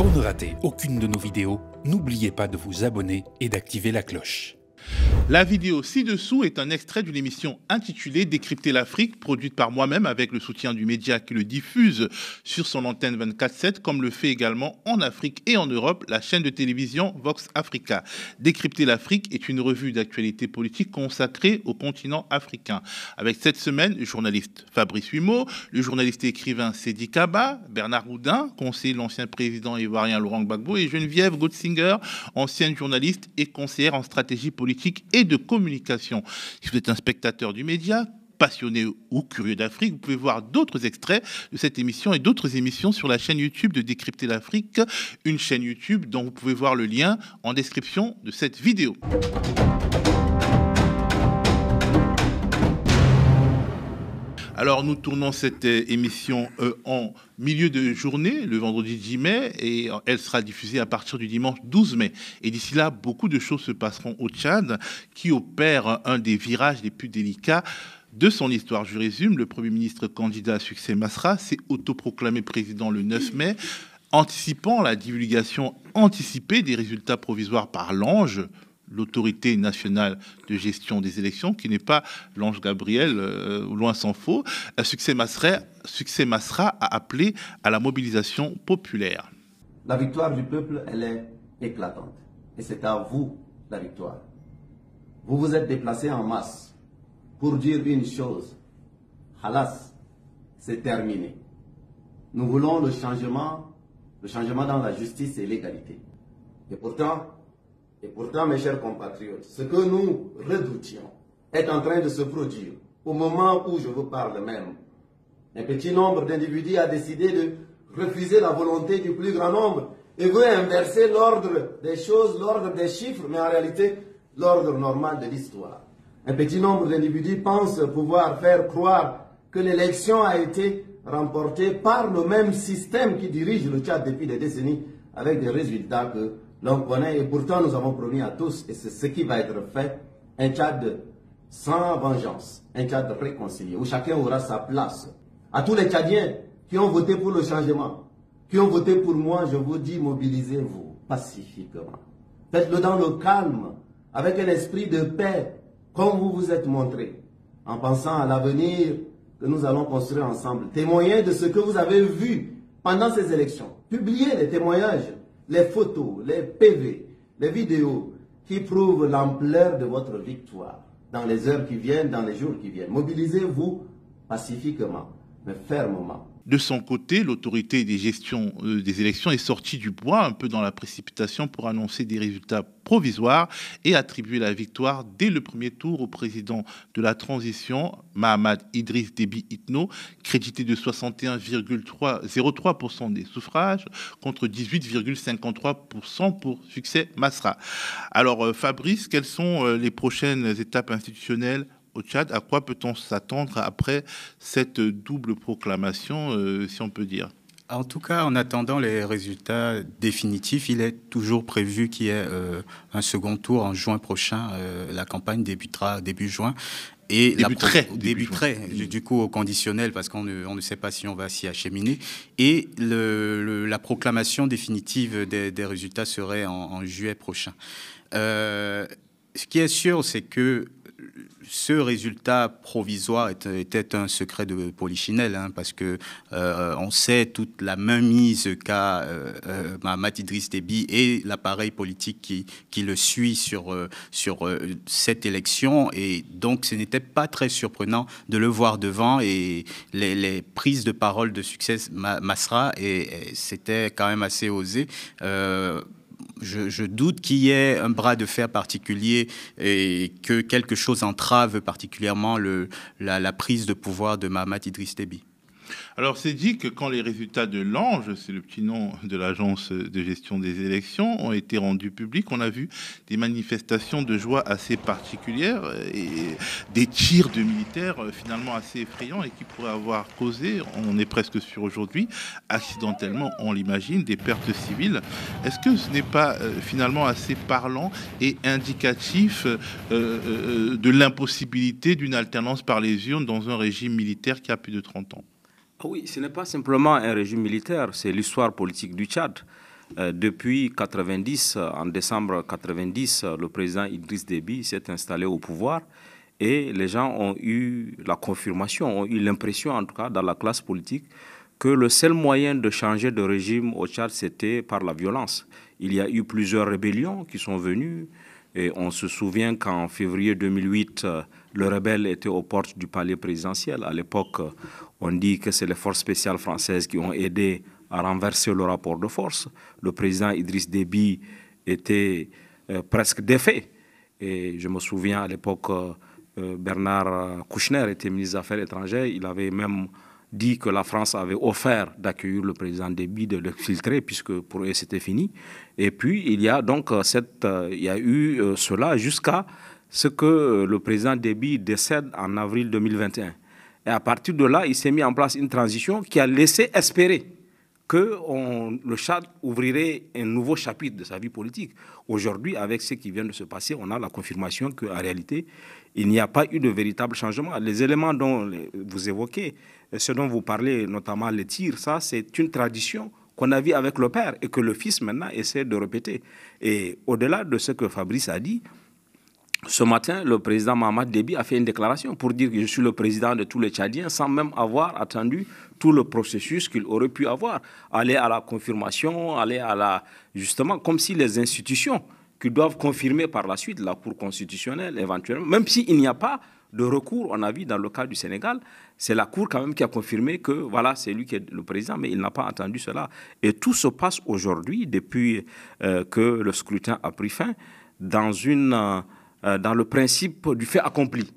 Pour ne rater aucune de nos vidéos, n'oubliez pas de vous abonner et d'activer la cloche. La vidéo ci-dessous est un extrait d'une émission intitulée Décrypter l'Afrique, produite par moi-même avec le soutien du média qui le diffuse sur son antenne 24/7, comme le fait également en Afrique et en Europe la chaîne de télévision Vox Africa. Décrypter l'Afrique est une revue d'actualité politique consacrée au continent africain. Avec cette semaine, le journaliste Fabrice Humeau, le journaliste et écrivain Seydi Kaba, Bernard Houdin, conseiller de l'ancien président ivoirien Laurent Gbagbo, et Geneviève Gotzinger, ancienne journaliste et conseillère en stratégie politique et de communication. Si vous êtes un spectateur du média, passionné ou curieux d'Afrique, vous pouvez voir d'autres extraits de cette émission et d'autres émissions sur la chaîne YouTube de Décrypter l'Afrique, une chaîne YouTube dont vous pouvez voir le lien en description de cette vidéo. Alors nous tournons cette émission en milieu de journée, le vendredi 10 mai, et elle sera diffusée à partir du dimanche 12 mai. Et d'ici là, beaucoup de choses se passeront au Tchad, qui opère un des virages les plus délicats de son histoire. Je résume, le Premier ministre candidat à succès Masra s'est autoproclamé président le 9 mai, anticipant la divulgation anticipée des résultats provisoires par l'Ange, l'autorité nationale de gestion des élections, qui n'est pas l'Ange Gabriel, loin s'en faut. Succès Masra a appelé à la mobilisation populaire. La victoire du peuple, elle est éclatante. Et c'est à vous la victoire. Vous vous êtes déplacés en masse pour dire une chose. Halas, c'est terminé. Nous voulons le changement dans la justice et l'égalité. Et pourtant, mes chers compatriotes, ce que nous redoutions est en train de se produire au moment où je vous parle même. Un petit nombre d'individus a décidé de refuser la volonté du plus grand nombre et veut inverser l'ordre des choses, l'ordre des chiffres, mais en réalité, l'ordre normal de l'histoire. Un petit nombre d'individus pense pouvoir faire croire que l'élection a été remportée par le même système qui dirige le Tchad depuis des décennies, avec des résultats que l'on connaît, et pourtant nous avons promis à tous, et c'est ce qui va être fait, un Tchad sans vengeance, un Tchad réconcilié, où chacun aura sa place. À tous les Tchadiens qui ont voté pour le changement, qui ont voté pour moi, je vous dis, mobilisez-vous pacifiquement. Faites-le dans le calme, avec un esprit de paix, comme vous vous êtes montré, en pensant à l'avenir que nous allons construire ensemble. Témoignez de ce que vous avez vu pendant ces élections. Publiez les témoignages, les photos, les PV, les vidéos qui prouvent l'ampleur de votre victoire dans les heures qui viennent, dans les jours qui viennent. Mobilisez-vous pacifiquement, mais fermement. De son côté, l'autorité des gestions des élections est sortie du bois, un peu dans la précipitation, pour annoncer des résultats provisoires et attribuer la victoire dès le premier tour au président de la transition, Mahamat Idriss Déby Itno, crédité de 61,03% des suffrages contre 18,53% pour Succès Masra. Alors Fabrice, quelles sont les prochaines étapes institutionnelles au Tchad? À quoi peut-on s'attendre après cette double proclamation, si on peut dire? En tout cas, en attendant les résultats définitifs, il est toujours prévu qu'il y ait un second tour en juin prochain. La campagne débutera début juin. Et débuterait du coup au conditionnel, parce qu'on ne sait pas si on va s'y acheminer. Et la proclamation définitive des résultats serait en juillet prochain. Ce qui est sûr, c'est que ce résultat provisoire était un secret de polichinelle, parce que on sait toute la mainmise qu'a Mahamat Idriss Déby et l'appareil politique qui le suit sur cette élection, et donc ce n'était pas très surprenant de le voir devant, et les prises de parole de Succès Masra, et c'était quand même assez osé. Je doute qu'il y ait un bras de fer particulier et que quelque chose entrave particulièrement la prise de pouvoir de Mahamat Idriss Déby. Alors, c'est dit que quand les résultats de l'Ange, c'est le petit nom de l'agence de gestion des élections, ont été rendus publics, on a vu des manifestations de joie assez particulières et des tirs de militaires finalement assez effrayants et qui pourraient avoir causé, on est presque sûr aujourd'hui, accidentellement, on l'imagine, des pertes civiles. Est-ce que ce n'est pas finalement assez parlant et indicatif de l'impossibilité d'une alternance par les urnes dans un régime militaire qui a plus de 30 ans? Oui, ce n'est pas simplement un régime militaire, c'est l'histoire politique du Tchad. Depuis 90, en décembre 90, le président Idriss Déby s'est installé au pouvoir et les gens ont eu la confirmation, ont eu l'impression en tout cas dans la classe politique que le seul moyen de changer de régime au Tchad, c'était par la violence. Il y a eu plusieurs rébellions qui sont venues et on se souvient qu'en février 2008, le rebelle était aux portes du palais présidentiel. À l'époque, on dit que c'est les forces spéciales françaises qui ont aidé à renverser le rapport de force. Le président Idriss Déby était presque défait. Et je me souviens à l'époque, Bernard Kouchner était ministre des Affaires étrangères. Il avait même dit que la France avait offert d'accueillir le président Déby, de l'exfiltrer, puisque pour eux c'était fini. Et puis il y a donc eu cela jusqu'à ce que le président Déby décède en avril 2021. Et à partir de là, il s'est mis en place une transition qui a laissé espérer que le Tchad ouvrirait un nouveau chapitre de sa vie politique. Aujourd'hui, avec ce qui vient de se passer, on a la confirmation qu'en réalité, il n'y a pas eu de véritable changement. Les éléments dont vous évoquez, ce dont vous parlez, notamment les tirs, ça, c'est une tradition qu'on a vue avec le père et que le fils, maintenant, essaie de répéter. Et au-delà de ce que Fabrice a dit, ce matin, le président Mahamat Déby a fait une déclaration pour dire que je suis le président de tous les Tchadiens sans même avoir attendu tout le processus qu'il aurait pu avoir. Aller à la confirmation, aller à la... Justement, comme si les institutions qui doivent confirmer par la suite, la Cour constitutionnelle éventuellement, même s'il n'y a pas de recours, on a vu dans le cas du Sénégal, c'est la Cour quand même qui a confirmé que voilà, c'est lui qui est le président, mais il n'a pas attendu cela. Et tout se passe aujourd'hui, depuis que le scrutin a pris fin, dans le principe du fait accompli.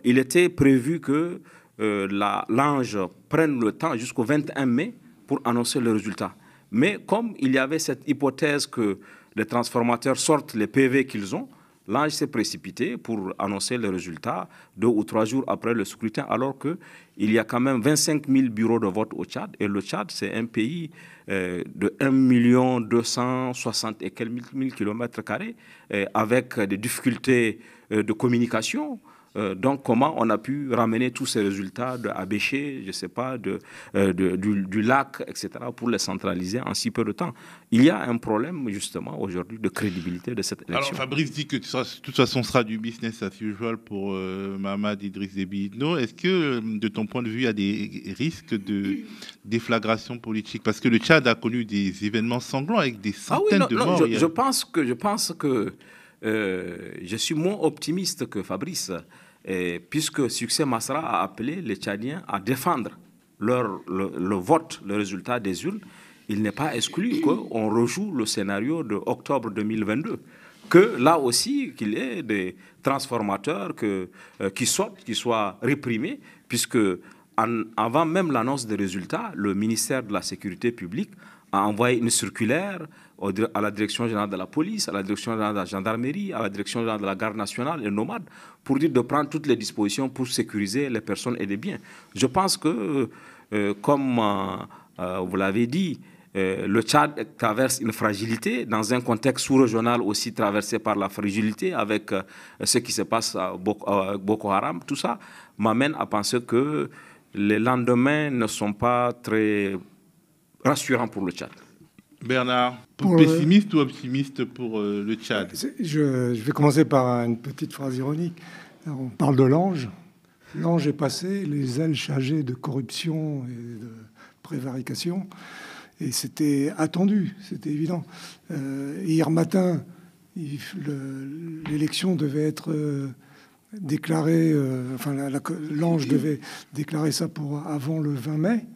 Il était prévu que l'ange prenne le temps jusqu'au 21 mai pour annoncer le résultat. Mais comme il y avait cette hypothèse que les transformateurs sortent les PV qu'ils ont, l'ange s'est précipité pour annoncer le résultat 2 ou 3 jours après le scrutin, alors qu'il y a quand même 25 000 bureaux de vote au Tchad. Et le Tchad, c'est un pays de 1 260 et quelques mille kilomètres carrés, avec des difficultés de communication. Donc, comment on a pu ramener tous ces résultats de Abéché, je ne sais pas, du lac, etc., pour les centraliser en si peu de temps? Il y a un problème, justement, aujourd'hui, de crédibilité de cette élection. Alors, Fabrice dit que de toute façon, ce sera du business as usual pour Mahamat Idriss Déby Itno. Est-ce que, de ton point de vue, il y a des risques de déflagration politique? Parce que le Tchad a connu des événements sanglants avec des centaines de morts. Je pense que je suis moins optimiste que Fabrice. Puisque Succès Masra a appelé les Tchadiens à défendre le vote, le résultat des urnes, il n'est pas exclu qu'on rejoue le scénario de octobre 2022. Que là aussi, qu'il y ait des transformateurs qui sortent, qui soient réprimés, puisque avant même l'annonce des résultats, le ministère de la Sécurité publique a envoyé une circulaire à la direction générale de la police, à la direction générale de la gendarmerie, à la direction générale de la garde nationale et nomade, pour dire de prendre toutes les dispositions pour sécuriser les personnes et les biens. Je pense que, comme vous l'avez dit, le Tchad traverse une fragilité dans un contexte sous-régional aussi traversé par la fragilité avec ce qui se passe à Boko Haram. Tout ça m'amène à penser que les lendemains ne sont pas très rassurants pour le Tchad. Bernard, pessimiste ou optimiste pour le Tchad? Je vais commencer par une petite phrase ironique. Alors, on parle de l'ange. L'ange est passé, les ailes chargées de corruption et de prévarication. Et c'était attendu, c'était évident. Hier matin, l'élection devait être déclarée, l'ange devait déclarer ça pour avant le 20 mai,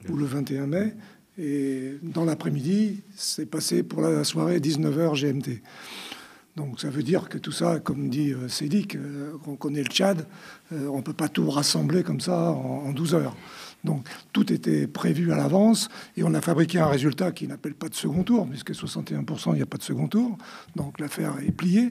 ou le 21 mai. Et dans l'après-midi, c'est passé pour la soirée 19h GMT. Donc ça veut dire que tout ça, comme dit Sédic, on connaît le Tchad, on ne peut pas tout rassembler comme ça en 12 heures. Donc tout était prévu à l'avance et on a fabriqué un résultat qui n'appelle pas de second tour, puisque 61%, il n'y a pas de second tour. Donc l'affaire est pliée.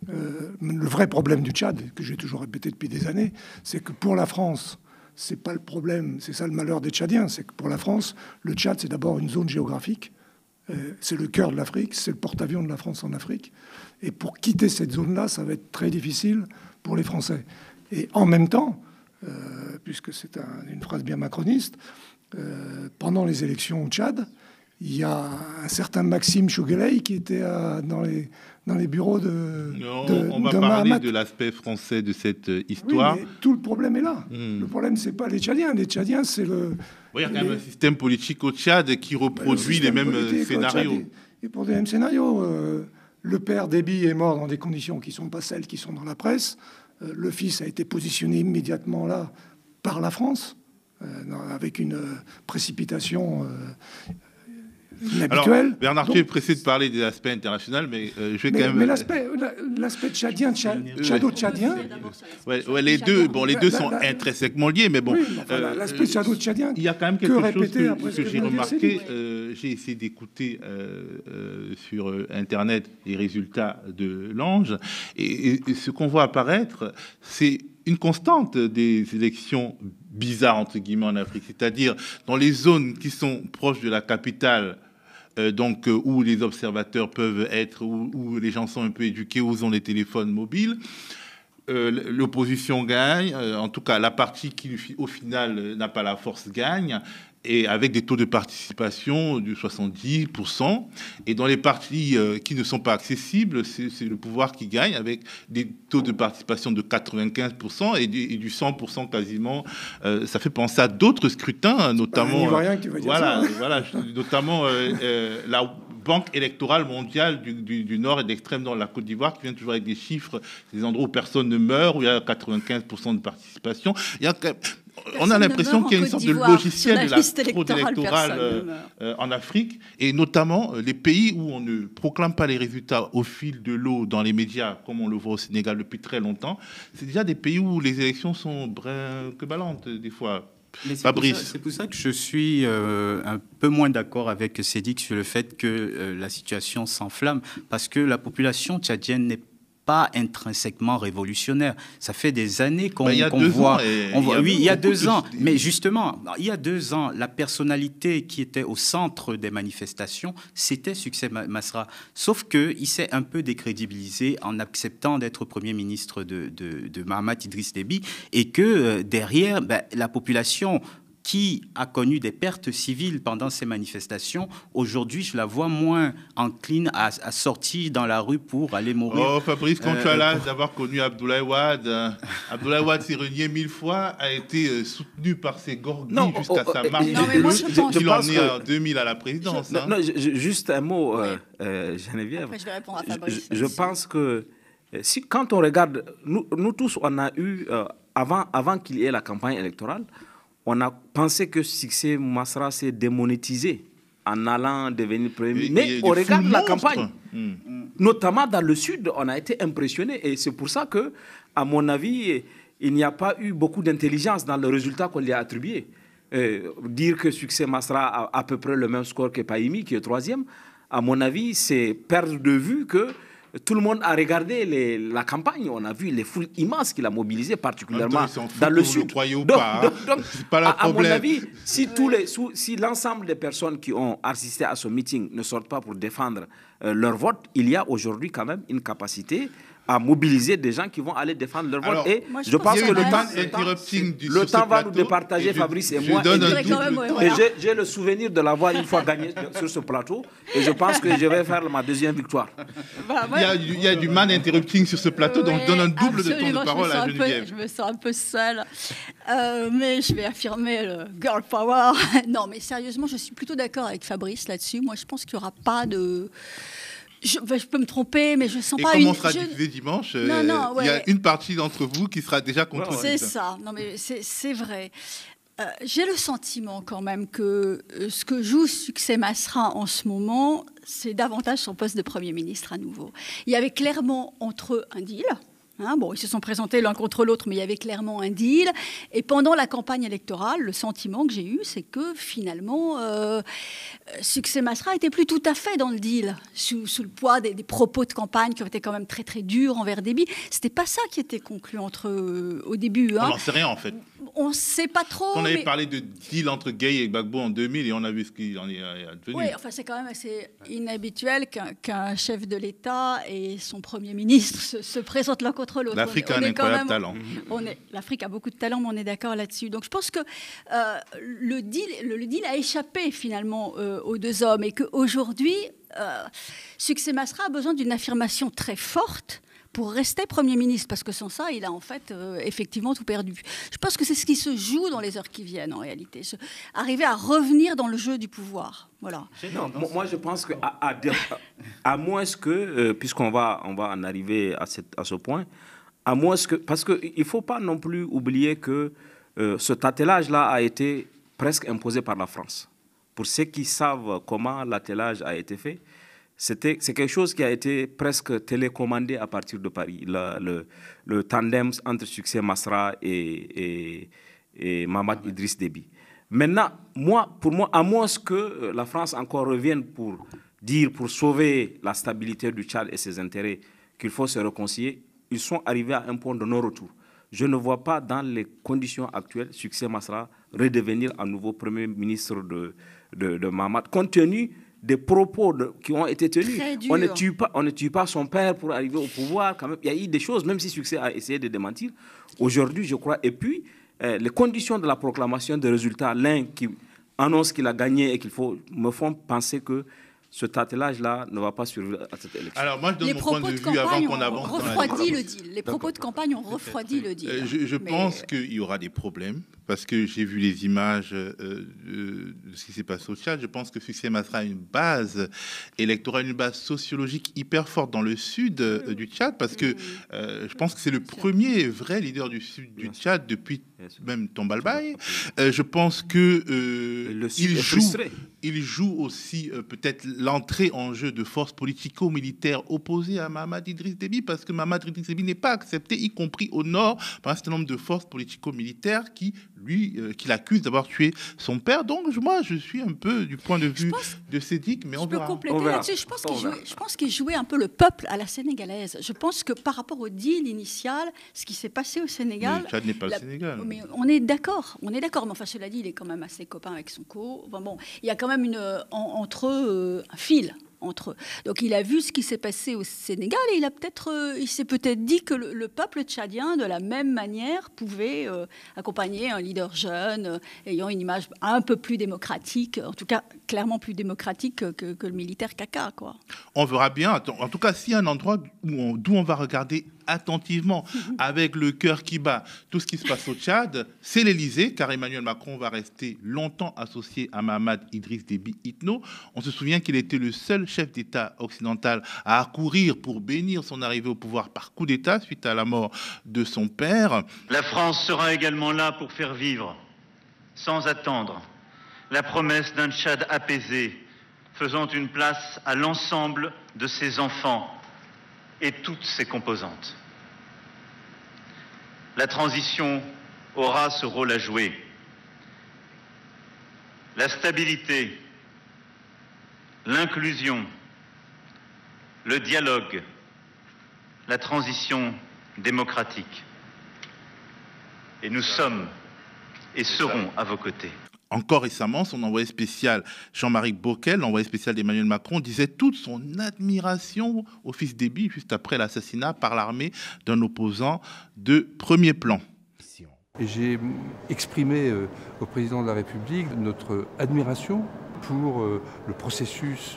Le vrai problème du Tchad, que j'ai toujours répété depuis des années, c'est que pour la France, c'est pas le problème, c'est ça le malheur des Tchadiens, c'est que pour la France, le Tchad, c'est d'abord une zone géographique, c'est le cœur de l'Afrique, c'est le porte-avions de la France en Afrique. Et pour quitter cette zone-là, ça va être très difficile pour les Français. Et en même temps, puisque c'est une phrase bien macroniste, pendant les élections au Tchad, il y a un certain Maxime Chouguelay qui était dans les bureaux de on va parler de l'aspect français de cette histoire. Oui, mais tout le problème est là. Le problème, c'est pas les Tchadiens. Les Tchadiens, c'est le... Oui, il y a quand même un système politique au Tchad qui reproduit les mêmes scénarios. Et pour les mêmes scénarios, le père Déby est mort dans des conditions qui ne sont pas celles qui sont dans la presse. Le fils a été positionné immédiatement là par la France, avec une précipitation inhabituelle. Alors, Bernard, tu es pressé de parler des aspects internationaux, mais je vais quand même... Mais l'aspect tchadien, tchado-tchadien... Ouais, les deux sont intrinsèquement liés, mais bon... Oui, l'aspect tchado-tchadien... Il y a quand même quelque chose que j'ai remarqué. J'ai essayé d'écouter sur Internet les résultats de l'Ange, et ce qu'on voit apparaître, c'est une constante des élections bizarres, entre guillemets, en Afrique. C'est-à-dire, dans les zones qui sont proches de la capitale, donc où les observateurs peuvent être, où les gens sont un peu éduqués, où ils ont les téléphones mobiles, l'opposition gagne. En tout cas, la partie qui, au final, n'a pas la force gagne, et avec des taux de participation de 70%. Et dans les partis qui ne sont pas accessibles, c'est le pouvoir qui gagne, avec des taux de participation de 95% et du 100% quasiment. Ça fait penser à d'autres scrutins, notamment... notamment la Banque électorale mondiale du Nord et d'extrême Nord de la Côte d'Ivoire, qui vient toujours avec des chiffres, des endroits où personne ne meurt, où il y a 95% de participation. On a l'impression qu'il y a une sorte de logiciel de la fraude électorale en Afrique, et notamment les pays où on ne proclame pas les résultats au fil de l'eau dans les médias, comme on le voit au Sénégal depuis très longtemps. C'est déjà des pays où les élections sont brinque-ballantes, des fois. C'est pour ça que je suis un peu moins d'accord avec Sédic sur le fait que la situation s'enflamme, parce que la population tchadienne n'est pas intrinsèquement révolutionnaire. Ça fait des années qu'on voit... Oui, il y a 2 ans. Mais justement, il y a 2 ans, la personnalité qui était au centre des manifestations, c'était Succès Masra. Sauf qu'il s'est un peu décrédibilisé en acceptant d'être Premier ministre de Mahamat Idriss Déby, et que derrière, la population qui a connu des pertes civiles pendant ces manifestations, aujourd'hui, je la vois moins encline à sortir dans la rue pour aller mourir. Oh, Fabrice, quand tu as l'âge d'avoir connu Abdoulaye Wade, Abdoulaye Wade s'est renié 1000 fois, a été soutenu par ses gorgues jusqu'à sa marche. Il en est en 2000 à la présidence. Juste un mot, Geneviève. Après, je vais répondre à Fabrice. Je pense que quand on regarde, nous tous, on a eu, avant qu'il y ait la campagne électorale, on a pensé que Succès Masra s'est démonétisé en allant devenir Premier ministre. Mais on regarde la campagne, notamment dans le Sud, on a été impressionné. Et c'est pour ça que, à mon avis, il n'y a pas eu beaucoup d'intelligence dans le résultat qu'on lui a attribué. Dire que Succès Masra a à peu près le même score que Pahimi, qui est 3e, à mon avis, c'est perdre de vue que tout le monde a regardé la campagne. On a vu les foules immenses qu'il a mobilisées, particulièrement dans le Sud. Donc, c'est pas le problème. À mon avis, si l'ensemble des personnes qui ont assisté à ce meeting ne sortent pas pour défendre leur vote, il y a aujourd'hui quand même une capacité à mobiliser des gens qui vont aller défendre leur vote. Et je pense que le temps va nous départager, Fabrice et moi. Et j'ai le souvenir de l'avoir une fois gagné sur ce plateau. Et je pense que je vais faire ma 2e victoire. Il y a du man interrupting sur ce plateau, donc je donne un double de temps de parole à Geneviève. Je me sens un peu seule. Mais je vais affirmer le girl power. Non, mais sérieusement, je suis plutôt d'accord avec Fabrice là-dessus. Moi, je pense qu'il n'y aura pas de... Je peux me tromper, mais je ne sens pas... Et comme on sera diffusé dimanche, il y a une partie d'entre vous qui sera déjà contre. C'est ça. Non, mais c'est vrai. J'ai le sentiment quand même que ce que joue Succès Masra en ce moment, c'est davantage son poste de Premier ministre à nouveau. Il y avait clairement entre eux un deal. Ils se sont présentés l'un contre l'autre, mais il y avait clairement un deal. Et pendant la campagne électorale, le sentiment que j'ai eu, c'est que finalement, Succès Masra n'était plus tout à fait dans le deal, sous le poids des propos de campagne qui ont été quand même très très durs envers Déby. C'était pas ça qui était conclu entre eux au début. On n'en sait rien en fait. on ne sait pas trop. On avait parlé de deal entre Gueye et Gbagbo en 2000 et on a vu ce qu'il en est devenu. Oui, enfin, c'est quand même assez inhabituel qu'un chef de l'État et son Premier ministre se présentent l'un contre l'autre. L'Afrique a un incroyable talent. L'Afrique a beaucoup de talent, mais on est d'accord là-dessus. Donc je pense que le deal a échappé finalement aux deux hommes et qu'aujourd'hui, Succès Masra a besoin d'une affirmation très forte pour rester Premier ministre, parce que sans ça, il a en fait effectivement tout perdu. Je pense que c'est ce qui se joue dans les heures qui viennent, en réalité. Arriver à revenir dans le jeu du pouvoir. Voilà. Non, moi, je pense qu'à moins que, puisqu'on va en arriver à ce point, à moins que... Parce qu'il ne faut pas non plus oublier que ce tâtelage-là a été presque imposé par la France. Pour ceux qui savent comment l'attelage a été fait, c'est quelque chose qui a été presque télécommandé à partir de Paris. Le tandem entre Succès Masra et Mahamat Idriss Déby. Maintenant, pour moi, à moins que la France encore revienne pour sauver la stabilité du Tchad et ses intérêts, qu'il faut se réconcilier, ils sont arrivés à un point de non-retour. Je ne vois pas dans les conditions actuelles Succès Masra redevenir à nouveau Premier ministre de Mahamat, compte tenu des propos qui ont été tenus. On ne tue pas son père pour arriver au pouvoir. Quand même. Il y a eu des choses, même si Succès a essayé de démentir. Aujourd'hui, je crois. Et puis, les conditions de la proclamation des résultats, l'un qui annonce qu'il a gagné et me font penser que ce tâtelage-là ne va pas survivre à cette élection. Alors moi, je donne mon point de vue avant qu'on avance. Refroidi le deal. Les propos de campagne ont refroidi le deal. Je pense qu'il y aura des problèmes, parce que j'ai vu les images de ce qui s'est passé au Tchad. Je pense que Succès Masra a une base électorale, une base sociologique hyper forte dans le sud du Tchad, parce que je pense que c'est le premier vrai leader du sud du Tchad depuis même Tombal Bay. Je pense que il joue aussi peut-être l'entrée en jeu de forces politico-militaires opposées à Mahamat Idriss Déby, parce que Mahamat Idriss Déby n'est pas accepté, y compris au nord, par un certain nombre de forces politico-militaires qui l'accusent d'avoir tué son père. Donc moi, je suis un peu du point de vue de Sédic, mais on verra. Je peux compléter là-dessus. Je pense qu'il jouait un peu le peuple à la sénégalaise. Je pense que par rapport au deal initial, ce qui s'est passé au Sénégal... Le Tchad n'est pas le Sénégal. Mais on est d'accord. Mais enfin, cela dit, il est quand même assez copain avec son co. Enfin, bon, il y a quand même entre eux un fil. Entre eux. Donc il a vu ce qui s'est passé au Sénégal et il s'est peut-être dit que le peuple tchadien, de la même manière, pouvait accompagner un leader jeune, ayant une image un peu plus démocratique, en tout cas clairement plus démocratique que le militaire caca, quoi. On verra bien. En tout cas, s'il y a un endroit d'où on va regarder attentivement, avec le cœur qui bat, tout ce qui se passe au Tchad, c'est l'Élysée, car Emmanuel Macron va rester longtemps associé à Mahamat Idriss Déby Itno. On se souvient qu'il était le seul chef d'État occidental à accourir pour bénir son arrivée au pouvoir par coup d'État suite à la mort de son père. La France sera également là pour faire vivre, sans attendre, la promesse d'un Tchad apaisé, faisant une place à l'ensemble de ses enfants et toutes ses composantes. La transition aura ce rôle à jouer. La stabilité, l'inclusion, le dialogue, la transition démocratique. Et nous sommes et serons à vos côtés. Encore récemment, son envoyé spécial Jean-Marie Bockel, l'envoyé spécial d'Emmanuel Macron, disait toute son admiration au fils Déby juste après l'assassinat par l'armée d'un opposant de premier plan. J'ai exprimé au président de la République notre admiration pour le processus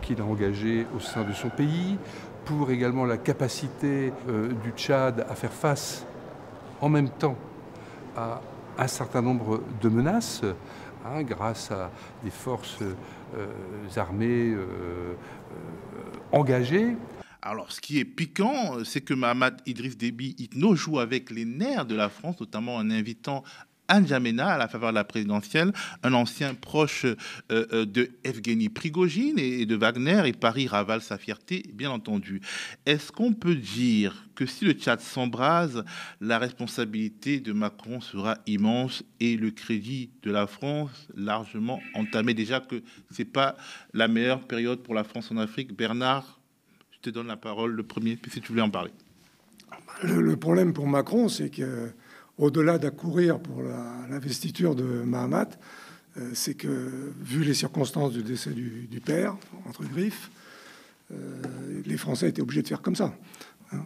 qu'il a engagé au sein de son pays, pour également la capacité du Tchad à faire face en même temps à un certain nombre de menaces, grâce à des forces armées engagées. Alors, ce qui est piquant, c'est que Mahamat Idriss Déby Itno joue avec les nerfs de la France, notamment en invitant N'Djamena à la faveur de la présidentielle, un ancien proche de Evgeny Prigojine et de Wagner, et Paris ravale sa fierté, bien entendu. Est-ce qu'on peut dire que si le Tchad s'embrase, la responsabilité de Macron sera immense et le crédit de la France largement entamé? Déjà que ce n'est pas la meilleure période pour la France en Afrique. Bernard, je te donne la parole le premier, puis si tu voulais en parler. Le problème pour Macron, c'est que au-delà d'accourir pour l'investiture de Mahamat, c'est que, vu les circonstances du décès du père, entre griffes, les Français étaient obligés de faire comme ça. Hein.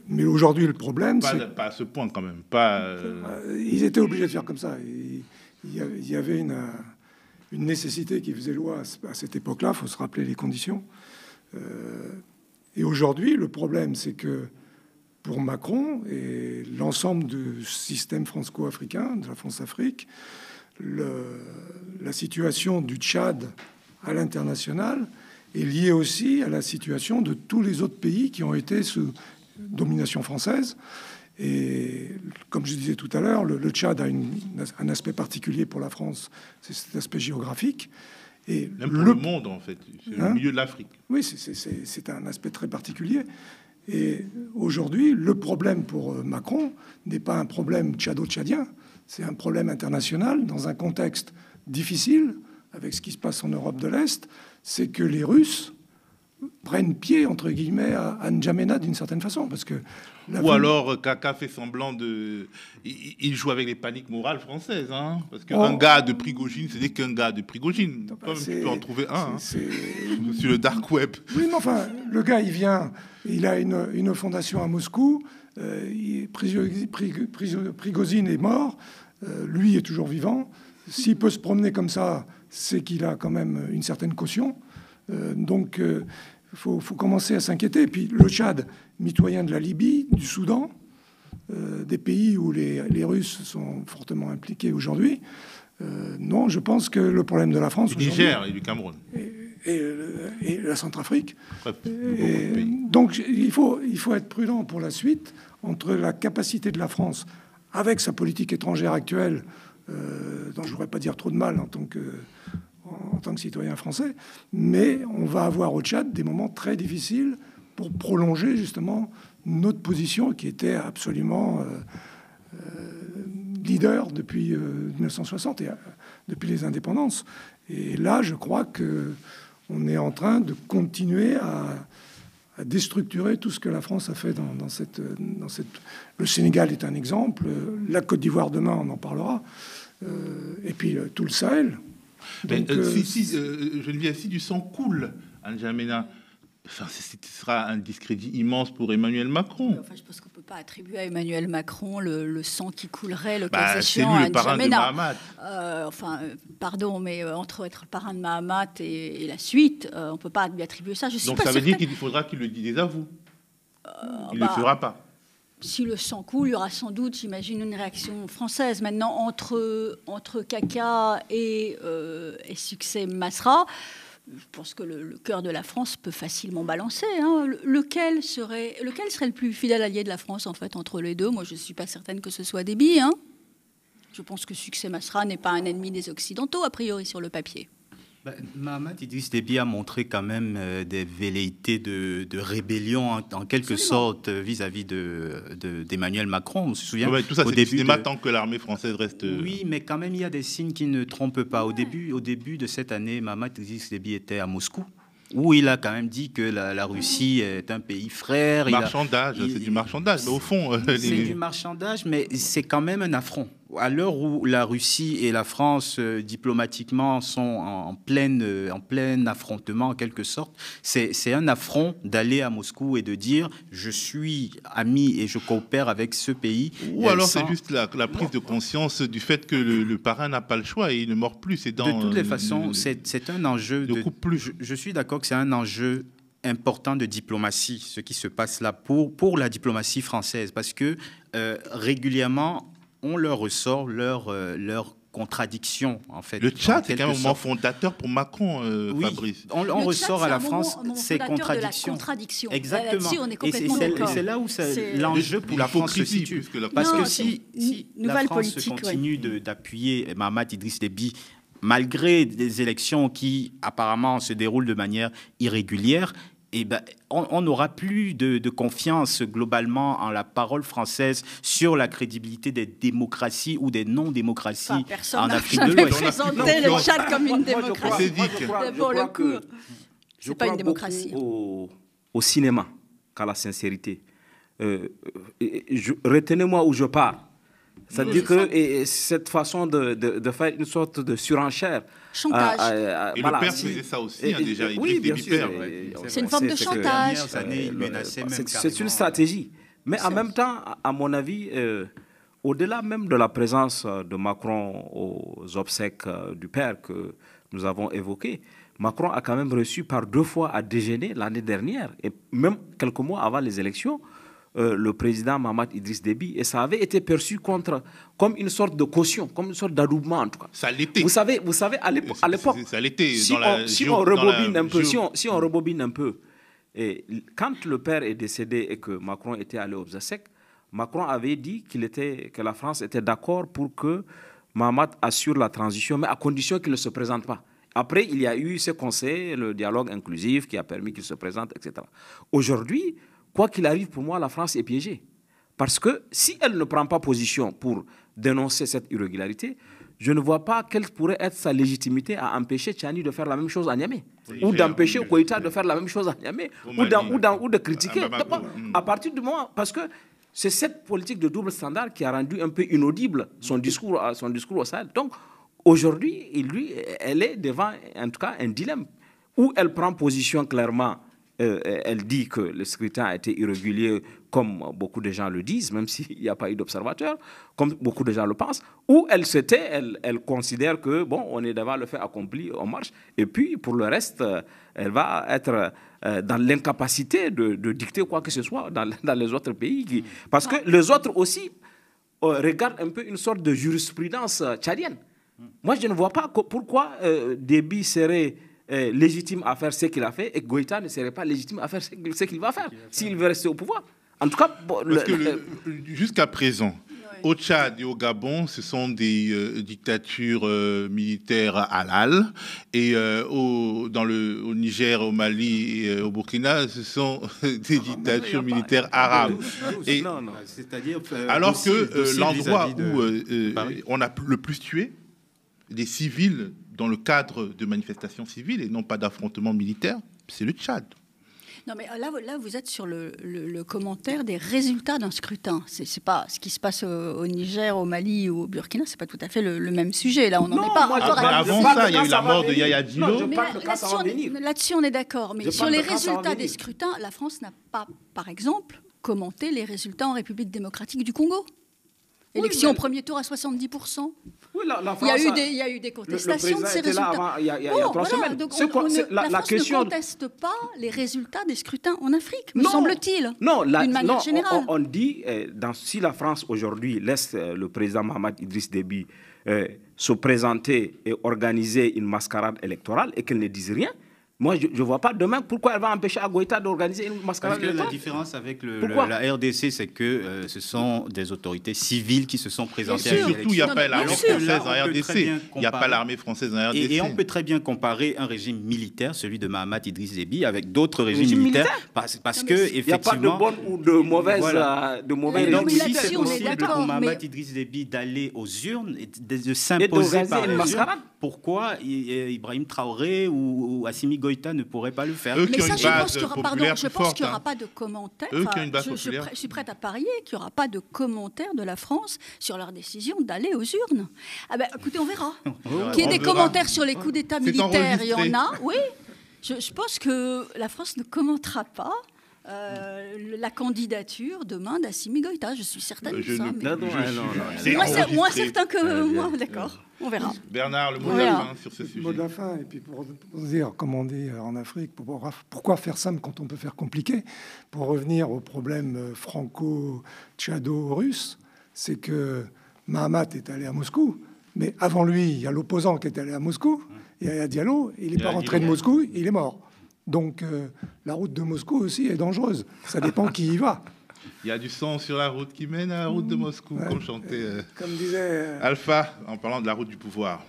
Mais aujourd'hui, le problème, c'est... Pas à ce point, quand même. Ils étaient obligés de faire comme ça. Il y avait une nécessité qui faisait loi à cette époque-là. Il faut se rappeler les conditions. Et aujourd'hui, le problème, c'est que pour Macron et l'ensemble du système franco-africain, de la France-Afrique, la situation du Tchad à l'international est liée aussi à la situation de tous les autres pays qui ont été sous domination française. Et comme je disais tout à l'heure, le Tchad a un aspect particulier pour la France, c'est cet aspect géographique. Et même pour le monde, en fait, c'est le milieu de l'Afrique. Oui, c'est un aspect très particulier. Et aujourd'hui, le problème pour Macron n'est pas un problème tchado-tchadien, c'est un problème international dans un contexte difficile, avec ce qui se passe en Europe de l'Est, c'est que les Russes prennent pied, entre guillemets, à N'Djamena d'une certaine façon. Parce que alors, Kaka fait semblant de... Il joue avec les paniques morales françaises. Hein, parce qu'un gars de Prigogine, ce n'est qu'un gars de Prigogine. Tu peux en trouver un sur le dark web. Oui, mais enfin, le gars, il vient... Il a une fondation à Moscou. Prigozhin est mort. Lui est toujours vivant. S'il peut se promener comme ça, c'est qu'il a quand même une certaine caution. Donc, il faut commencer à s'inquiéter. Et puis, le Tchad, mitoyen de la Libye, du Soudan, des pays où les Russes sont fortement impliqués aujourd'hui. Non, je pense que le problème de la France... Du Niger et du Cameroun. Et la Centrafrique. Donc il faut être prudent pour la suite entre la capacité de la France, avec sa politique étrangère actuelle, dont je ne voudrais pas dire trop de mal en tant que citoyen français, mais on va avoir au Tchad des moments très difficiles pour prolonger justement notre position qui était absolument leader depuis 1960 et depuis les indépendances. Et là, je crois qu'on est en train de continuer à déstructurer tout ce que la France a fait dans cette... Le Sénégal est un exemple. La Côte d'Ivoire, demain, on en parlera. Et puis, tout le Sahel. Donc, Geneviève, si du sang coule à N'Djamena, enfin, ce sera un discrédit immense pour Emmanuel Macron. Enfin, je pense qu'on ne peut pas attribuer à Emmanuel Macron le sang qui coulerait, le cas échéant, à N'Djamena. Pardon, mais entre être le parrain de Mahamat et la suite, on ne peut pas lui attribuer ça. Donc ça veut dire qu'il faudra qu'il le désavoue. Il ne le fera pas. Si le sang coule, il y aura sans doute, j'imagine, une réaction française. Maintenant, entre Kaka et Succès Masra, je pense que le cœur de la France peut facilement balancer. Hein. Lequel serait le plus fidèle allié de la France, en fait, entre les deux? Moi, je ne suis pas certaine que ce soit Déby. Hein. Je pense que Succès Masra n'est pas un ennemi des Occidentaux, a priori, sur le papier. Mahamat Idriss Déby a montré quand même des velléités de rébellion en quelque sorte vis-à-vis d'Emmanuel Macron. On se souvient. Tout ça, c'est du cinéma tant que l'armée française reste. Oui, mais quand même, il y a des signes qui ne trompent pas. Au début de cette année, Mahamat Idriss Déby était à Moscou, où il a quand même dit que la Russie est un pays frère. Marchandage, c'est du marchandage. Mais au fond, c'est du marchandage, mais c'est quand même un affront. À l'heure où la Russie et la France, diplomatiquement, sont en plein affrontement, en quelque sorte, c'est un affront d'aller à Moscou et de dire « je suis ami et je coopère avec ce pays ». Ou alors c'est juste la prise de conscience du fait que le parrain n'a pas le choix et il ne mord plus. De toutes les façons, c'est un enjeu... Je suis d'accord que c'est un enjeu important de diplomatie, ce qui se passe là pour la diplomatie française, parce que régulièrement... on leur ressort leur contradiction, en fait. Le Tchad, c'est quand même un moment fondateur pour Macron, oui, Fabrice. On ressort à la France ces contradictions. Exactement. On est complètement d'accord. Et c'est là où l'enjeu pour la France se situe. Parce que si la France continue d'appuyer Mahamat Idriss Déby, malgré des élections qui apparemment se déroulent de manière irrégulière, on n'aura plus de confiance globalement en la parole française sur la crédibilité des démocraties ou des non-démocraties en Afrique de l'Ouest. Personne n'a présenté le Tchad comme une démocratie. Pour le coup, c'est pas une démocratie. Au cinéma qu'à la sincérité. retenez-moi où je pars. C'est-à-dire que cette façon de faire une sorte de surenchère. Chantage. Et voilà, le père faisait ça aussi, déjà. Oui, bien sûr. C'est une forme de chantage. C'est une stratégie. Mais en même temps, à mon avis, au-delà même de la présence de Macron aux obsèques du père que nous avons évoquées, Macron a quand même reçu par 2 fois à déjeuner l'année dernière, et même quelques mois avant les élections, le président Mahamat Idriss Déby, et ça avait été perçu comme une sorte de caution, comme une sorte d'adoubement en tout cas. Ça l'était. Vous savez à l'époque, si on rebobine un peu, et quand le père est décédé et que Macron était allé aux obsèques, Macron avait dit que la France était d'accord pour que Mahamat assure la transition, mais à condition qu'il ne se présente pas. Après, il y a eu ce conseil, le dialogue inclusif qui a permis qu'il se présente, etc. Aujourd'hui, quoi qu'il arrive, pour moi, la France est piégée. Parce que si elle ne prend pas position pour dénoncer cette irrégularité, je ne vois pas quelle pourrait être sa légitimité à empêcher Tchani de faire la même chose à Niamey. Ou d'empêcher Koïta de faire la même chose à Niamey. Ou de critiquer. À partir du moment... Parce que c'est cette politique de double standard qui a rendu un peu inaudible son discours au Sahel. Donc, aujourd'hui, elle est devant, en tout cas, un dilemme. Où elle prend position clairement, elle dit que le scrutin a été irrégulier, comme beaucoup de gens le disent, même s'il n'y a pas eu d'observateurs, comme beaucoup de gens le pensent, ou elle considère que, bon, on est devant le fait accompli, on marche, et puis, pour le reste, elle va être dans l'incapacité de dicter quoi que ce soit dans les autres pays. Parce que les autres aussi regardent un peu une sorte de jurisprudence tchadienne. Moi, je ne vois pas pourquoi Déby serait légitime à faire ce qu'il a fait et Goïta ne serait pas légitime à faire ce qu'il va faire s'il veut rester au pouvoir. En tout cas, jusqu'à présent, au Tchad et au Gabon, ce sont des dictatures militaires halal, et au Niger, au Mali et au Burkina, ce sont des dictatures militaires arabes. Et alors que l'endroit où on a le plus tué des civils dans le cadre de manifestations civiles et non pas d'affrontements militaires, c'est le Tchad. Non, mais là, vous êtes sur le commentaire des résultats d'un scrutin. C'est pas ce qui se passe au Niger, au Mali ou au Burkina, c'est pas tout à fait le même sujet. Là, on n'en est pas encore à... Avant ça, il y a eu la mort de Yaya Dillo. Là-dessus, on est d'accord. Mais sur les résultats des scrutins, la France n'a pas, par exemple, commenté les résultats en République démocratique du Congo. Élection au premier tour à 70%. Oui, la France il y a eu des contestations de ces résultats. Il y a 3 semaines. Donc la France ne conteste pas les résultats des scrutins en Afrique, me semble-t-il, d'une manière générale. On dit, si la France aujourd'hui laisse le président Mahamat Idriss Déby se présenter et organiser une mascarade électorale et qu'elle ne dise rien, moi, je ne vois pas demain pourquoi elle va empêcher Goïta d'organiser une mascarade électorale. La différence avec la RDC, c'est que ce sont des autorités civiles qui se sont présentées à l'élection. Surtout, il n'y a pas l'armée française en RDC. Il n'y a pas l'armée française en RDC. Et on peut très bien comparer un régime militaire, celui de Mahamat Idriss Déby, avec d'autres régimes militaires. Parce que, effectivement... Il n'y a pas de bonne ou de mauvaise... Voilà. Donc, si c'est possible pour Mahamat Idriss Déby d'aller aux urnes et de s'imposer par les urnes, pourquoi Ibrahim Traoré ou Assimi Goïta ne pourrait pas le faire? Mais ça, je pense qu'il n'y aura pas de commentaires. Je suis prête à parier qu'il n'y aura pas de commentaires de la France sur leur décision d'aller aux urnes. Ah ben, écoutez, on verra. Qu'il y ait des commentaires sur les coups d'État militaires, il y en a. Oui, je pense que la France ne commentera pas la candidature demain d'Assimi Goïta. Je suis certaine de ça. Moins certain que moi, d'accord. On verra. Bernard, le mot de la fin sur ce sujet. Le mot de la fin, et puis pour dire, comme on dit en Afrique, pourquoi faire simple quand on peut faire compliqué? Pour revenir au problème franco-tchado-russe, c'est que Mahamat est allé à Moscou, mais avant lui, il y a l'opposant qui est allé à Moscou, et Yaya Diallo, il n'est pas rentré de Moscou, il est mort. Donc la route de Moscou aussi est dangereuse. Ça dépend qui y va. Il y a du sang sur la route qui mène à la route de Moscou, comme chantait comme disait Alpha en parlant de la route du pouvoir.